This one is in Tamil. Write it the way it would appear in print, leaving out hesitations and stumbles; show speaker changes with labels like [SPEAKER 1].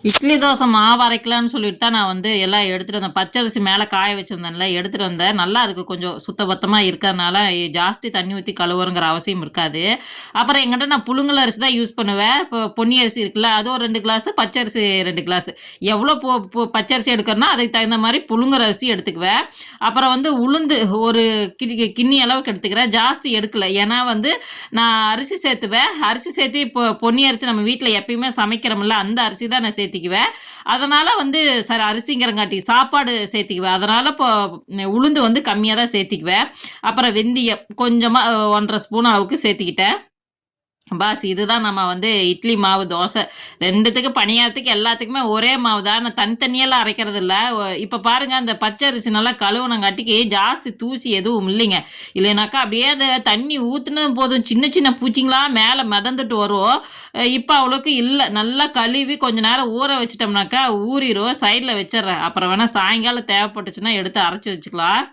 [SPEAKER 1] இட்லி தோசை மாவு அரைக்கலான்னு சொல்லிட்டு தான் நான் வந்து எல்லாம் எடுத்துட்டு வந்தேன். பச்சரிசி மேல காய வச்சிருந்தேன்ல, எடுத்துட்டு வந்தேன். நல்லா இருக்கு. கொஞ்சம் சுத்தபத்தமா இருக்கறனால, ஜாஸ்தி தண்ணி ஊத்தி கழுவணுங்கிற அவசியம் இருக்காது. அப்புறம் என்கிட்ட நான் புழுங்கல் அரிசி தான் யூஸ் பண்ணுவேன். இப்போ பொன்னி அரிசி இருக்குல்ல, அது ஒரு 2 கிளாஸு, பச்சரிசி 2 கிளாஸு. எவ்வளோ பொ பொ பச்சரிசி எடுக்கிறனோ, அதுக்கு தகுந்த மாரி புழுங்கல் அரிசி எடுத்துக்குவேன். அப்புறம் வந்து உளுந்து ஒரு கிண்ணி அளவுக்கு எடுத்துக்கிறேன். ஜாஸ்தி எடுக்கல. ஏன்னா வந்து நான் அரிசி சேர்த்துவேன். அரிசி சேர்த்து இப்போ பொன்னி அரிசி நம்ம வீட்ல எப்பயுமே சமைக்கிறோம்ல, அந்த அரிசி தான் நான் சேர்த்திக்குவேன். அதனால வந்து சரி அரிசிங்கிறங்காட்டி சாப்பாடு சேர்த்திக்குவேன். அதனால இப்போ உளுந்து வந்து கம்மியா தான் சேர்த்திக்குவேன். அப்புறம் வெந்தயம் கொஞ்சமா 1 1/2 ஸ்பூன் அளவுக்கு சேர்த்திக்கிட்டேன். பாஸ் இதுதான் நம்ம வந்து இட்லி மாவு, தோசை 2த்துக்கும் பணியாரத்துக்கு எல்லாத்துக்குமே ஒரே மாவு தான். நான் தனித்தனியாலாம் அரைக்கிறது இல்ல. இப்ப பாருங்க அந்த பச்சை அரிசி நல்லா கழுவுனங்காட்டிக்கு ஜாஸ்தி தூசி எதுவும் இல்லைங்க. இல்லைனாக்கா அப்படியே அந்த தண்ணி ஊத்துனா போதும் சின்ன சின்ன பூச்சிங்களா மேல மிதந்துட்டு வரும். இப்ப அவ்வளோக்கு இல்ல. நல்லா கழுவி கொஞ்ச நேரம் ஊற வச்சுட்டோம்னாக்கா ஊறிரும். சைடுல வச்சுர்றேன். அப்புறம் வேணா சாயங்காலம் தேவைப்பட்டுச்சுன்னா எடுத்து அரைச்சு வச்சுக்கலாம்.